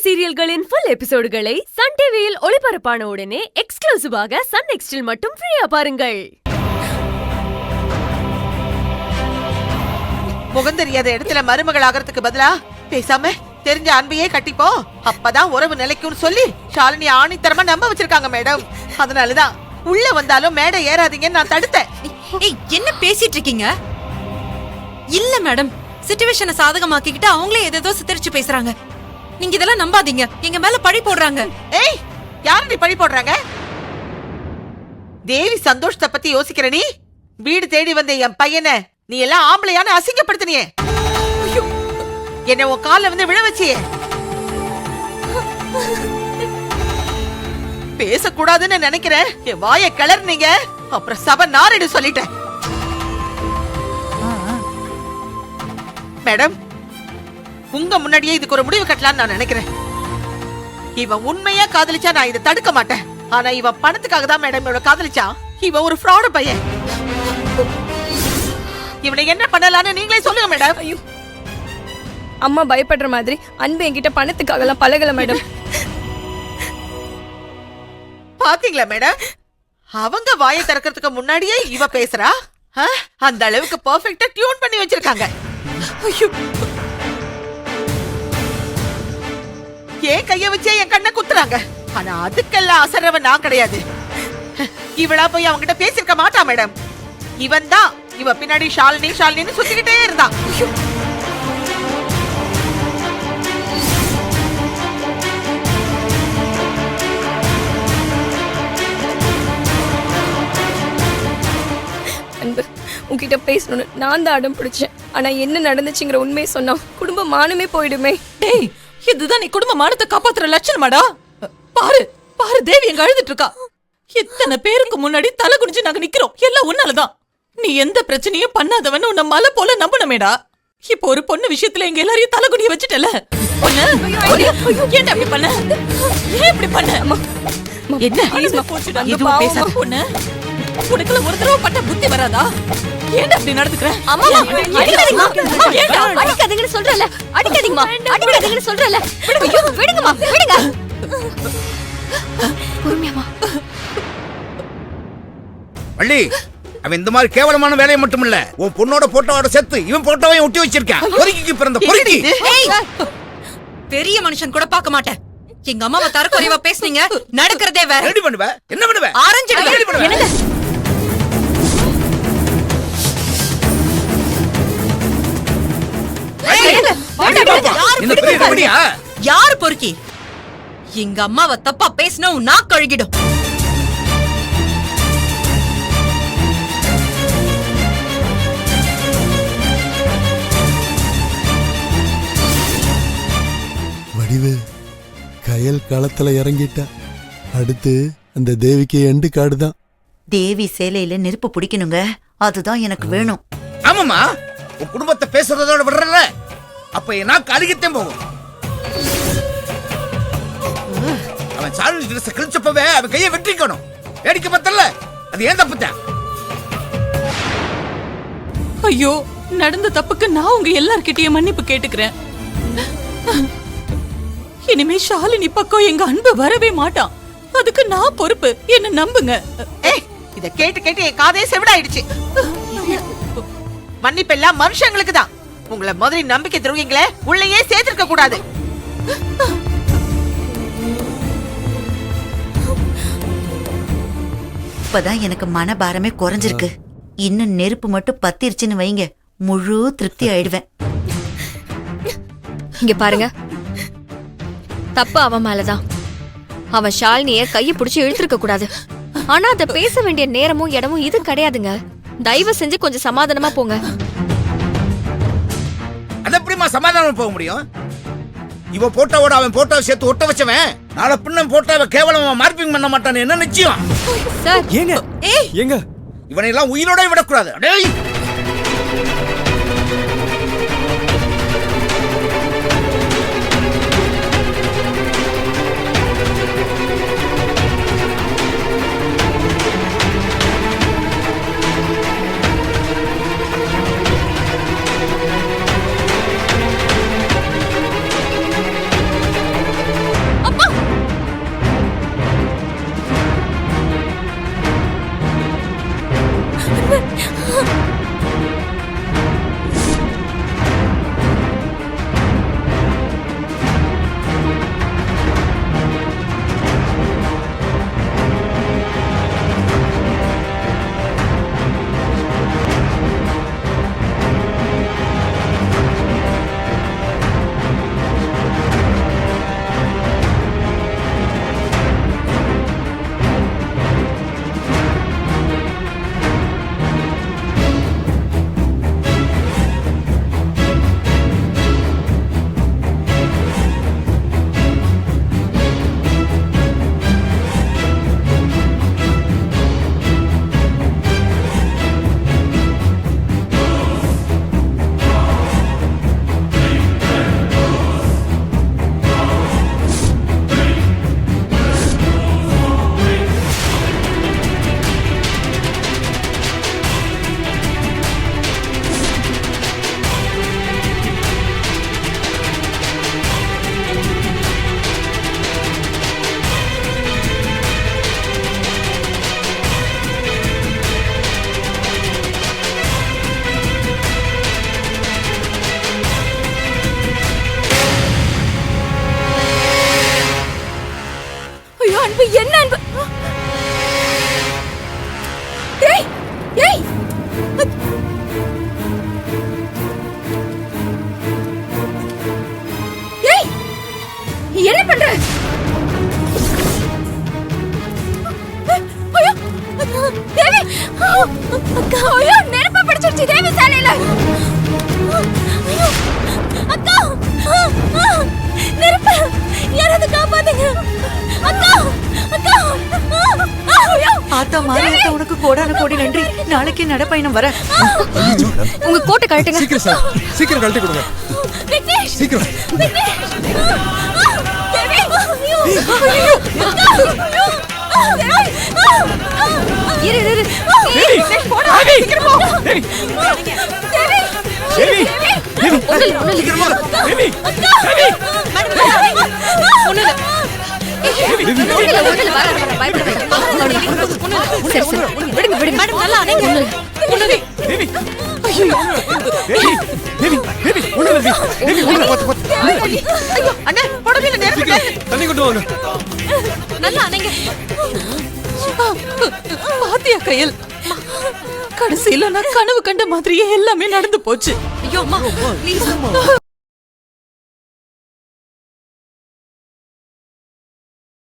சீரியல்களின் full எபிசோடுகளை Sun டிவியில் ஒளிபரப்பான உடனே எக்ஸ்க்ளூசிவாக சன் நெக்ஸ்டில் மட்டும் ஃப்ரீயா பாருங்கள். முகம் தெரியாத இடத்துல மருமகள் ஆகிறதுக்கு பதிலா பேசாம தெரிஞ்ச அன்பையே கட்டிப்போ, அப்பதான் உறவு நிலைக்கும்னு சொல்லி ஷாலினி ஆணித்தரமா நம்ப வச்சிருக்காங்க மேடம். அதனாலதான் உள்ள வந்தாலும் மேடை ஏறாதீங்கன்னு நான் தடுத்தேன். என்ன பேசிட்டு இருக்கீங்க? இல்ல மேடம், சிச்சுவேஷனை சாதகமாக்கிக்கிட்டு அவங்களே ஏதோ சித்தரிச்சு பேசுறாங்க. நீங்க இதெல்லாம் நம்பாதீங்க. எங்க மேல பழி போடுறாங்க. ஏய், யாரு நீ பழி போடுறாங்க? தேவி சந்தோஷத்தை பத்தி யோசிக்கிற நீ? வீடு தேடி வந்த என் பையனை நீ எல்லாம் ஆம்பளையான அசிங்கப்படுத்தினியே. என்ன உன் கால வந்து விழ வச்சியே. பேசக்கூடாதுன்னு நினைக்கிறேன். என் வாயை கிளறினீங்க, அப்புறம் சபை நாரிடு சொல்லிட்டேன். மேடம், உங்க முன்னாடியே இதுக்கு ஒரு முடிவு கட்டலான்னு நான் நினைக்கிறேன். இவன் உண்மையா காதலிச்சா நான் இதை தடுக்க மாட்டேன். ஆனா இவன் பணத்துக்காக தான் மேடம் இவனை காதலிச்சா. இவன் ஒரு ஃப்ராடு பையன். இவனை என்ன பண்ணலான்னு நீங்களே சொல்லுங்க மேடம். ஐயோ, அம்மா பயப்படுற மாதிரி அன்பு என்கிட்ட பணத்துக்காக எல்லாம் பழகல மேடம். பாத்தீங்களா மேடம், அவங்க வாயை திறக்கிறதுக்கு முன்னாடியே இவ பேசுறா. அந்த அளவுக்கு பெர்ஃபெக்ட்டா டியூன் பண்ணி வச்சிருக்காங்க. ஏன் கைய வச்சே என் கண்ணை குத்துறாங்க. ஆனா அதுக்கெல்லாம் அசரவன் நான் கிடையாது. இவளா போய் அவங்கிட்ட பேசிருக்க மாட்டா மேடம். இவன் தான் இவ பின்னாடி ஷாலினி ஷாலினின்னு சுத்திக்கிட்டே இருந்தான். அன்பு, உன்கிட்ட பேசணும்னு நான் தான் அடம் பிடிச்சேன். ஆனா என்ன நடந்துச்சுங்கிற உண்மையை சொன்னா குடும்ப மானமே போயிடுமே. டேய், இதுதான் நீ குடும்ப மானத்தை காப்பாத்துற லட்சணமாடா. பாரு பாரு, தேவி எங்க அழுதுட்டு இருக்கா. எத்தனை பேருக்கு முன்னாடி தலை குனிஞ்சு நாங்க நிக்கிறோம். எல்லாம் உன்னாலதான். நீ எந்த பிரச்சனையும் பண்ணாதவன்னு உன்னை மலை போல நம்பணுமேடா. இப்போ ஒரு பொண்ணு விஷயத்துல எங்க எல்லாரையும் தலை குனிய வச்சுட்டல. ஏன் அப்படி பண்ண? ஏன் இப்படி பண்ண? என்ன இதுவும் பேசாத பொண்ணு. உனக்குள்ள ஒரு தடவை பட்ட புத்தி வராதா? ஏன் அப்படி நடந்துக்கிற? அம்மா, அடிக்காதீங்கன்னு சொல்றல. அடிக்காதீங்கம்மா, அடிக்காதீங்கன்னு சொல்றல. ஐயோ, விடுங்கம்மா, விடுங்க. பொறுமையாமா. வள்ளி, அவன் இந்த மாதிரி கேவலமான வேலையை மட்டும் இல்ல, உன் பொண்ணோட போட்டோவோட சேர்த்து இவன் போட்டோவையும் ஒட்டி வச்சிருக்கான். பொறுக்கிக்கு பிறந்த பொறுக்கி. பெரிய மனுஷன் கூட பார்க்க மாட்டேன். எங்க அம்மாவை தரக்குறைவா பேசுனீங்க. நடக்கிறதே வேற. ரெடி பண்ணுவ, என்ன பண்ணுவ? ஆரஞ்சிடுங்க. யாரு பொறுக்கி? எங்க அம்மாவை தப்பா பேசினா நாக்கு கழுகிடும். வடிவு கயல் களத்துல இறங்கிட்டா. அடுத்து அந்த தேவிக்கு எண்டு காடுதான். தேவி சேலையில நெருப்பு பிடிக்கணுங்க. அதுதான் எனக்கு வேணும். ஆமாமா, உன் குடும்பத்தை பேசுறதோட விடுறல, அப்ப நான் கழுகித்தேன் போகும். அவன் சாலி ட்ரெஸ் கிழிச்சப்பவே அவன் கையை வெட்டிக்கணும். வேடிக்கை பார்த்தல, அது ஏன் தப்புத்தான்? ஐயோ, நடந்த தப்புக்கு நான் உங்க எல்லார்கிட்டயும் மன்னிப்பு கேட்டுக்கிறேன். இனிமே ஷாலினி பக்கம் எங்க அன்பு வரவே மாட்டான். அதுக்கு நான் பொறுப்பு. என்ன நம்புங்க. இத கேட்டு கேட்டு என் காதே செவிடாயிடுச்சு. மன்னிப்பெல்லாம் மனுஷங்களுக்கு தான். உங்களை முதல்ல நம்பிக்கை துரோகிங்களே உள்ளேயே சேர்த்திருக்க கூடாது. இப்பதான் எனக்கு மனபாரமே குறைஞ்சிருக்கு. இன்னும் நெருப்பு மட்டும் பத்திருச்சுன்னு வைங்க, முழு திருப்தி ஆயிடுவேன். இங்க பாருங்க, தப்பு அவன் மேலதான். அவன் ஷாலினிய கைய பிடிச்சு இழுத்திருக்க கூடாது. ஆனா அத பேச வேண்டிய நேரமும் இடமும் இது கிடையாதுங்க. தயவு செஞ்சு கொஞ்சம் சமாதானமா போங்க. அது எப்படிமா சமாதானம் போக முடியும்? இவ போட்டோவோட அவன் போட்டோவை சேர்த்து ஒட்ட வச்சவன் நாளை பின்ன போட்டோவை கேவலமா மார்பிங் பண்ண மாட்டான்னு என்ன நிச்சயம்? சார், ஏங்க ஏங்க, இவனை எல்லாம் உயிரோட விடக்கூடாது. அடேய், அன்பு என்ன அன்பு? ஏய் ஏய் ஏய் என்ன பண்ற? ஐயோ தேவி அக்கா ஐயோ நெருப்பு பிடிச்சிருச்சு தேவி சாலையில. ஐயோ அக்கா நெருப்பு யாராவது காப்பாத்துங்க அக்கா அக்கா ஐயோ ஆத்தா மாரியாத்தா உனக்கு கோடான கோடி நன்றி. நாளைக்கு நடப்பயணம் வர. உங்க கோட்டை கழட்டுங்க. சீக்கிரம் சார், சீக்கிரம் கழட்டி கொடுங்க. விக்னேஷ் சீக்கிரம். விக்னேஷ் தேவி ஐயோ அக்கா தேவி இரு இரு, இரு. விக்னேஷ் போடா சீக்கிரம் போ. தேவி, தேவி தேவி, தேவி, ஒண்ணுல, ஒண்ணுல. சீக்கிரம் வா. தேவி, தேவி, தேவி, ஒண்ணுல, ஒண்ணுல. வர, வர, பயப்பட வேண்டாம். சரி, சரி. விடுங்க, விடுங்க. ஒண்ணுல. தேவி, தேவி, தேவி, தேவி, ஒண்ணுல தேவி, தேவி, ஒண்ணுல பாத்து, பாத்து. அண்ணே புடவையில நெருப்பு. சீக்கிரம் தண்ணி கொண்டு வாங்க. பாத்தியா கையல், கடைசியில நான் கனவு கண்ட மாதிரியே எல்லாமே நடந்து போச்சு. ஐயோ அம்மா ப்ளீஸ்